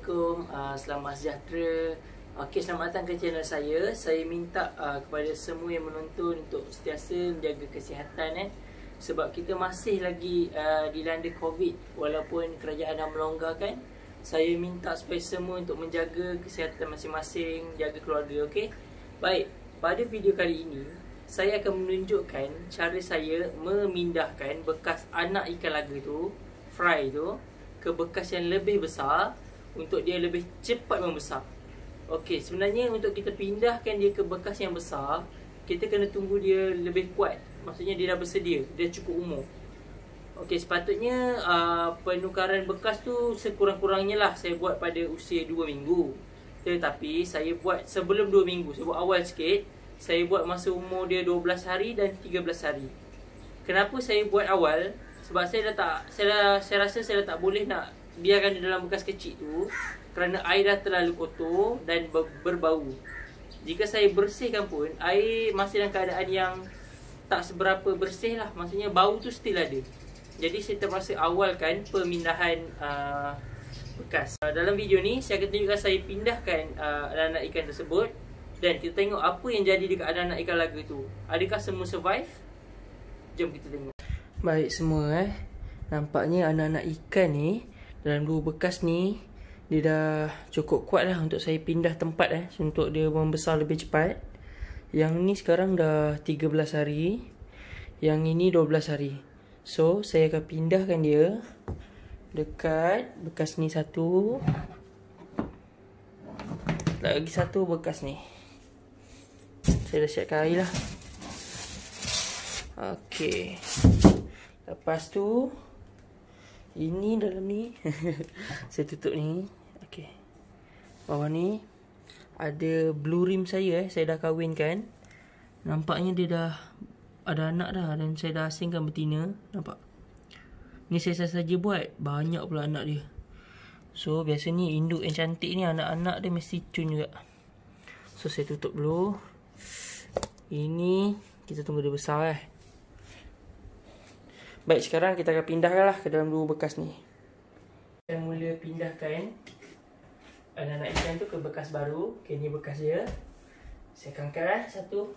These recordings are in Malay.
Assalamualaikum, selamat sejahtera. Okey, selamat datang ke channel saya. Saya minta kepada semua yang menonton untuk sentiasa menjaga kesihatan sebab kita masih lagi dilanda COVID. Walaupun kerajaan dah melonggarkan, saya minta supaya semua untuk menjaga kesihatan masing-masing, jaga keluarga, okey? Baik, pada video kali ini saya akan menunjukkan cara saya memindahkan bekas anak ikan laga tu, fry tu, ke bekas yang lebih besar untuk dia lebih cepat membesar. Okey, sebenarnya untuk kita pindahkan dia ke bekas yang besar, kita kena tunggu dia lebih kuat. Maksudnya dia dah bersedia, dia cukup umur. Okey, sepatutnya penukaran bekas tu sekurang-kurangnya lah saya buat pada usia 2 minggu. Tetapi saya buat sebelum 2 minggu, saya buat awal sikit. Saya buat masa umur dia 12 hari dan 13 hari. Kenapa saya buat awal? Sebab saya rasa saya dah tak boleh nak biarkan dia dalam bekas kecil tu kerana air dah terlalu kotor dan berbau. Jika saya bersihkan pun, air masih dalam keadaan yang tak seberapa bersih lah. Maksudnya bau tu still ada. Jadi saya terpaksa awalkan pemindahan bekas. Dalam video ni saya akan tunjukkan saya pindahkan anak ikan tersebut. Dan kita tengok apa yang jadi dekat anak ikan laga tu. Adakah semua survive? Jom kita tengok. Baik semua nampaknya anak-anak ikan ni dalam dua bekas ni dia dah cukup kuat lah untuk saya pindah tempat untuk dia membesar lebih cepat. Yang ni sekarang dah 13 hari, yang ini 12 hari. So saya akan pindahkan dia dekat bekas ni satu, lagi satu bekas ni. Saya dah siapkan air lah. Okey, lepas tu ini dalam ni saya tutup ni. Okey, bawah ni ada blue rim saya saya dah kahwinkan. Nampaknya dia dah ada anak dah dan saya dah asingkan betina. Nampak? Ni saya saja buat, banyak pula anak dia. So biasanya induk yang cantik ni anak-anak dia mesti cun juga. So saya tutup dulu. Ini kita tunggu dia besar Baik, sekarang kita akan pindahkan lah ke dalam dua bekas ni. Kita mula pindahkan anak-anak ikan tu ke bekas baru. Okay, ni bekas dia. Saya akan angkat satu.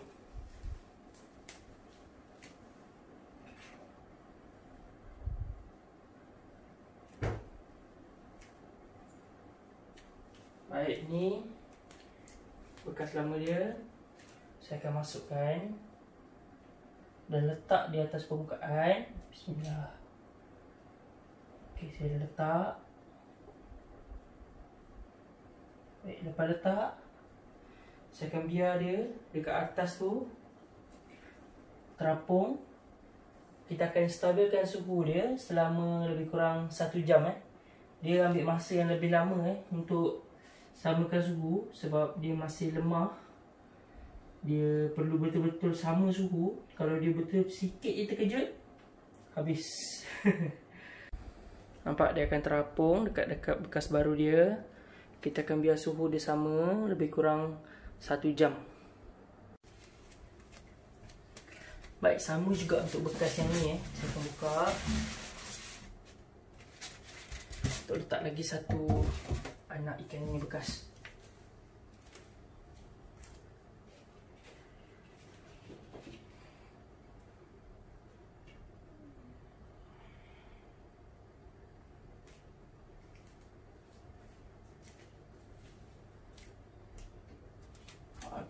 Baik, ni bekas lama dia. Saya akan masukkan dan letak di atas permukaan. Bismillah. Okey, saya dah letak. Baik, lepas letak, saya akan biar dia dekat atas tu terapung. Kita akan stabilkan suhu dia selama lebih kurang 1 jam Dia ambil masa yang lebih lama untuk samakan suhu sebab dia masih lemah. Dia perlu betul-betul sama suhu. Kalau dia betul sikit je terkejut, habis. Nampak dia akan terapung dekat-dekat bekas baru dia. Kita akan biar suhu dia sama lebih kurang 1 jam. Baik, sama juga untuk bekas yang ni Saya akan buka untuk letak lagi satu anak ikan ni bekas.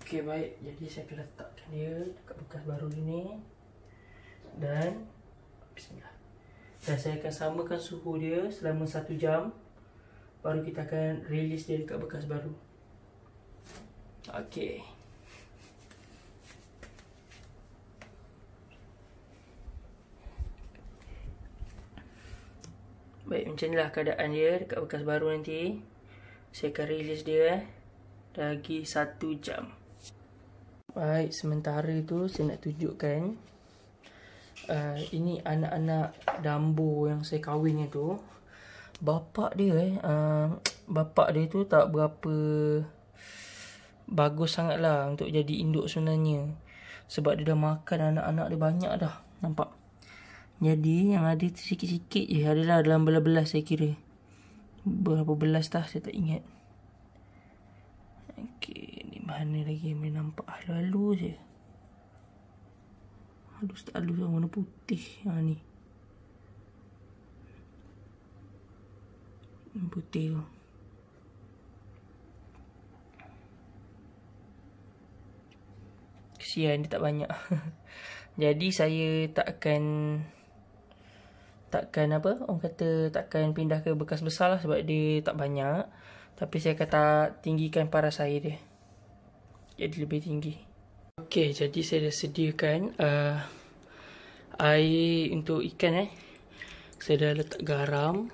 Okey, baik. Jadi saya akan letakkan dia dekat bekas baru ini. Dan bismillah. Dan saya akan samakan suhu dia selama 1 jam. Baru kita akan release dia dekat bekas baru. Okey. Baik, macam inilah keadaan dia dekat bekas baru nanti. Saya akan release dia lagi 1 jam. Baik, sementara itu saya nak tunjukkan ini anak-anak Dumbo yang saya kahwin itu. Bapak dia bapak dia tu tak berapa bagus sangat lah untuk jadi induk sebenarnya. Sebab dia dah makan anak-anak dia banyak dah. Nampak? Jadi yang ada tu sikit-sikit je adalah dalam belas-belas saya kira. berapa belas dah, saya tak ingat. Okey, ni mana lagi yang boleh nampak halus je. Halus tak halus, warna putih. Ni putih tu. Kesian dia tak banyak. Jadi saya takkan apa, orang kata takkan pindah ke bekas besar lah, sebab dia tak banyak. Tapi saya kata tinggikan paras air dia, jadi lebih tinggi. Okey, jadi saya dah sediakan air untuk ikan. Saya dah letak garam.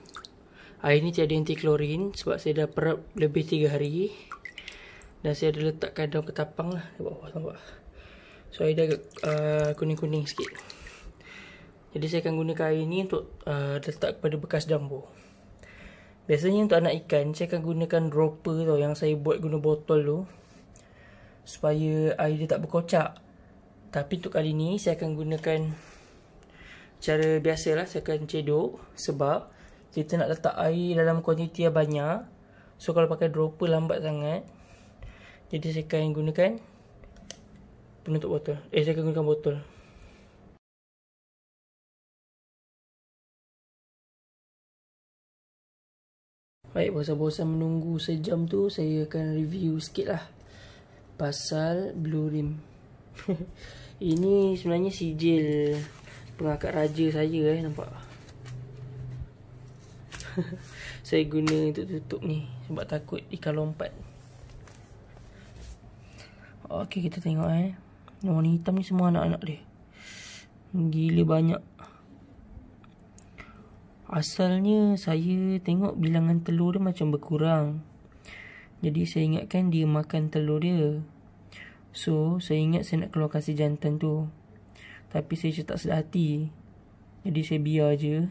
Air ni tiada anti klorin sebab saya dah perap lebih 3 hari. Dan saya dah letakkan daun ketapang lah di bawah, nampak. So air dah kuning-kuning sikit. Jadi saya akan gunakan air ni untuk letak kepada bekas dambur. Biasanya untuk anak ikan, saya akan gunakan dropper tau, yang saya buat guna botol tu, supaya air dia tak berkocak. Tapi untuk kali ni, saya akan gunakan cara biasalah. Saya akan cedok, sebab kita nak letak air dalam kuantiti yang banyak. So kalau pakai dropper lambat sangat. Jadi saya akan gunakan penutup botol. Saya akan gunakan botol. Baik, bosan-bosan menunggu sejam tu, saya akan review sikit lah pasal Blue Rim. Ini sebenarnya sijil pengangkat raja saya, nampak. Saya guna untuk tutup ni sebab takut ikan lompat. Okey, kita tengok warna hitam ni semua anak-anak dia. Gila banyak. Asalnya saya tengok bilangan telur dia macam berkurang. Jadi saya ingatkan dia makan telur dia. So saya ingat saya nak keluarkan si jantan tu. Tapi saya tak sedar hati. Jadi saya biar je.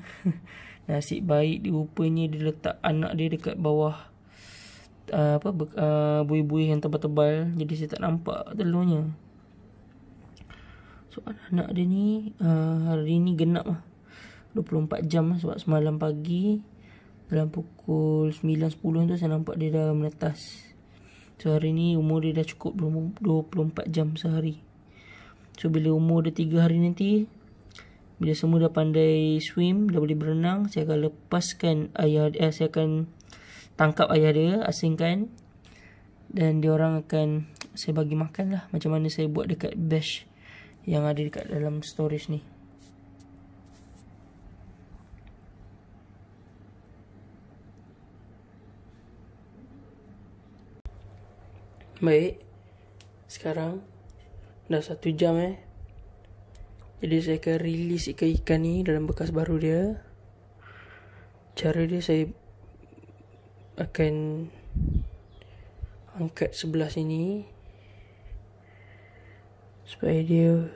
Nasib baik dia rupanya dia letak anak dia dekat bawah buih-buih yang tebal-tebal. Jadi saya tak nampak telurnya. So anak-anak dia ni hari ni genap lah 24 jam lah, sebab semalam pagi dalam pukul 9-10 tu saya nampak dia dah menetas. So hari ni umur dia dah cukup 24 jam sehari. So bila umur dia 3 hari nanti, bila semua dah pandai swim, dah boleh berenang, saya akan lepaskan ayah dia, saya akan tangkap ayah dia, asingkan, dan dia orang akan saya bagi makan lah, macam mana saya buat dekat bash yang ada dekat dalam storage ni. Baik, sekarang dah 1 jam Jadi saya akan release ikan-ikan ni dalam bekas baru dia. Cara dia, saya akan angkat sebelah sini supaya dia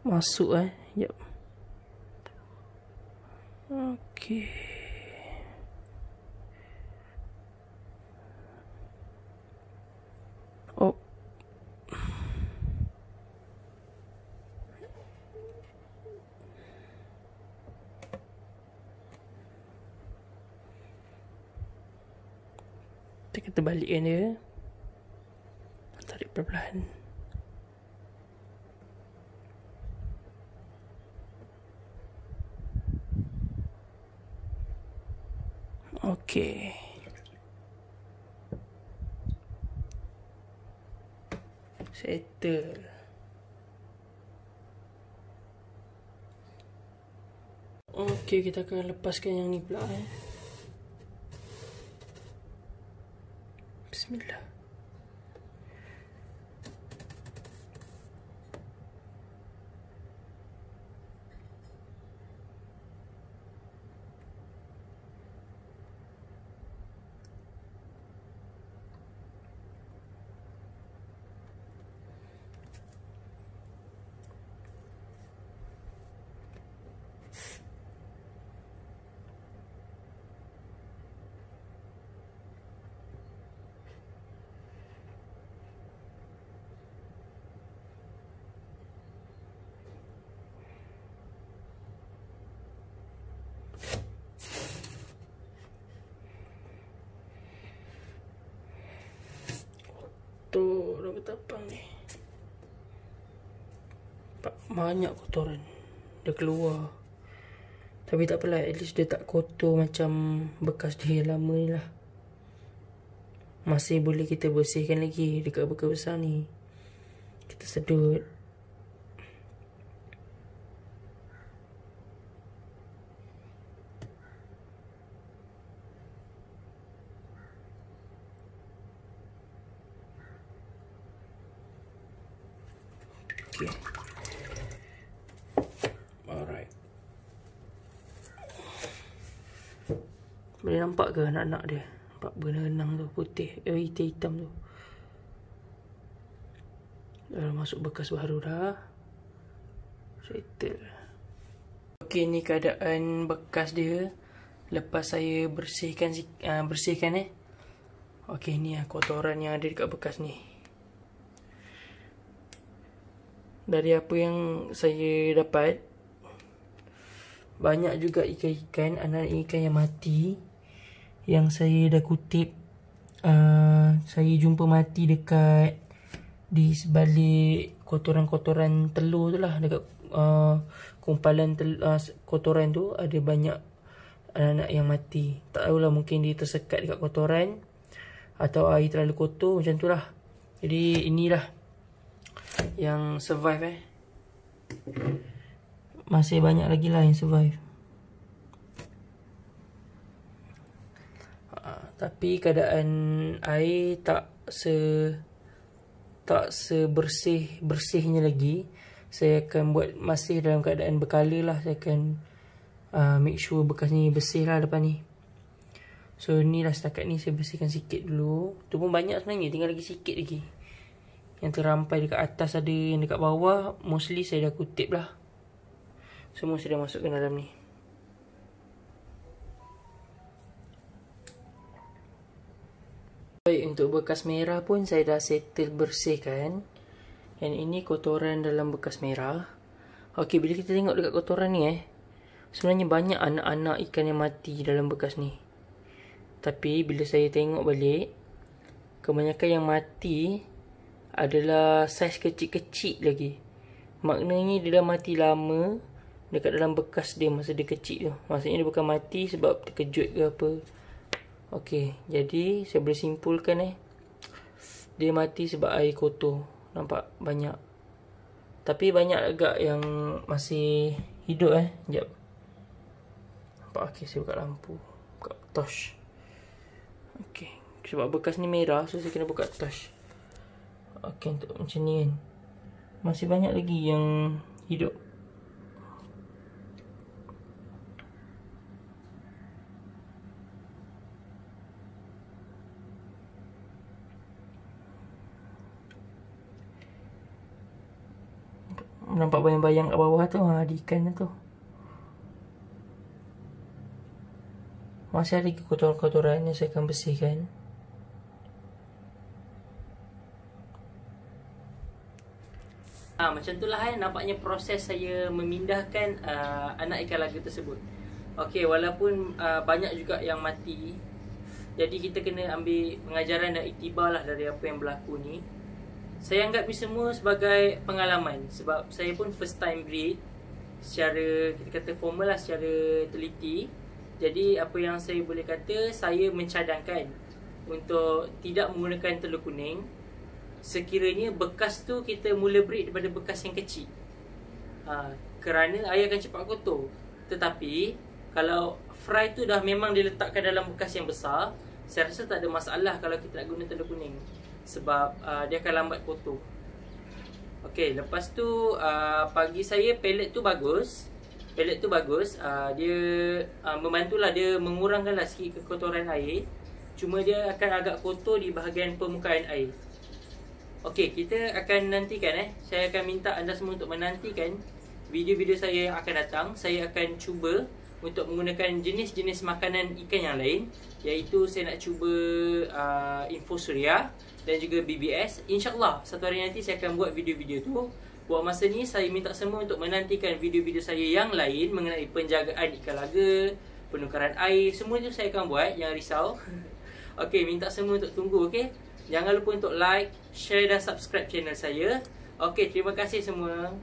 masuk Sekejap. Okey. Oh. Kita balikkan dia. Tarik perlahan. Okey. Settle. Okey, kita akan lepaskan yang ni pula Bismillah. tapang ni. Banyak kotoran dia keluar. Tapi tak apalah, at least dia tak kotor macam bekas dia yang lama ni lah. Masih boleh kita bersihkan lagi dekat bekas besar ni. Kita sedut. Okay. Alright. Boleh nampak ke anak-anak dia? Nampak benang-benang tu putih, hitam-hitam tu. Dah masuk bekas baru dah. Settle. Okey, ni keadaan bekas dia lepas saya bersihkan Okey, ni kotoran yang ada dekat bekas ni. Dari apa yang saya dapat, banyak juga ikan-ikan, anak ikan yang mati yang saya dah kutip. Saya jumpa mati dekat di sebalik kotoran-kotoran telur tu lah. Dekat kumpalan kotoran tu ada banyak anak-anak yang mati. Tak tahulah, mungkin dia tersekat dekat kotoran atau air terlalu kotor, macam tu lah. Jadi inilah yang survive Masih banyak lagi lah yang survive. Tapi keadaan air tak sebersihnya lagi. Saya akan buat masih dalam keadaan berkala lah. Saya akan make sure bekas ni bersih lah depan ni. So ni lah, setakat ni saya bersihkan sikit dulu. Tu pun banyak sebenarnya, tinggal lagi sikit lagi. Yang terampai dekat atas ada, yang dekat bawah mostly saya dah kutip lah. Semua saya dah masukkan dalam ni. Baik, untuk bekas merah pun saya dah settle bersihkan. Yang ini kotoran dalam bekas merah. Okey, bila kita tengok dekat kotoran ni sebenarnya banyak anak-anak ikan yang mati dalam bekas ni. Tapi bila saya tengok balik, kebanyakan yang mati adalah saiz kecil-kecil lagi. Maknanya dia dah mati lama dekat dalam bekas dia masa dia kecil tu. Maksudnya dia bukan mati sebab terkejut ke apa. Okey, jadi saya boleh simpulkan dia mati sebab air kotor. Nampak banyak. Tapi banyak agak yang masih hidup Sekejap. Nampak, okey, saya buka lampu. Buka torch. Okey, sebab bekas ni merah, so saya kena buka torch. Okey, untuk macam ni masih banyak lagi yang hidup. Nampak bayang-bayang kat bawah tu, di ikan tu. Masih ada kotoran-kotoran yang saya akan bersihkan. Macam itulah nampaknya proses saya memindahkan anak ikan laga tersebut. Okey, walaupun banyak juga yang mati, jadi kita kena ambil pengajaran dan iktibar lah dari apa yang berlaku ni. Saya anggap ni semua sebagai pengalaman. Sebab saya pun first time breed secara, kita kata formal lah, secara teliti. Jadi apa yang saya boleh kata, saya mencadangkan untuk tidak menggunakan telur kuning sekiranya bekas tu kita mula breed daripada bekas yang kecil. Kerana air akan cepat kotor. Tetapi kalau fry tu dah memang diletakkan dalam bekas yang besar, saya rasa tak ada masalah kalau kita nak guna telur kuning. Sebab dia akan lambat kotor. Okey, lepas tu bagi saya pellet tu bagus. Pellet tu bagus. Dia membantulah, dia mengurangkanlah sikit kekotoran air. Cuma dia akan agak kotor di bahagian permukaan air. Okey, kita akan nantikan saya akan minta anda semua untuk menantikan video-video saya yang akan datang. Saya akan cuba untuk menggunakan jenis-jenis makanan ikan yang lain, iaitu saya nak cuba Infosuria dan juga BBS. InsyaAllah satu hari nanti saya akan buat video-video tu. Buat masa ni saya minta semua untuk menantikan video-video saya yang lain mengenai penjagaan ikan laga, penukaran air, semua tu saya akan buat, jangan risau. Okey, minta semua untuk tunggu, okey. Jangan lupa untuk like, share dan subscribe channel saya. Okey, terima kasih semua.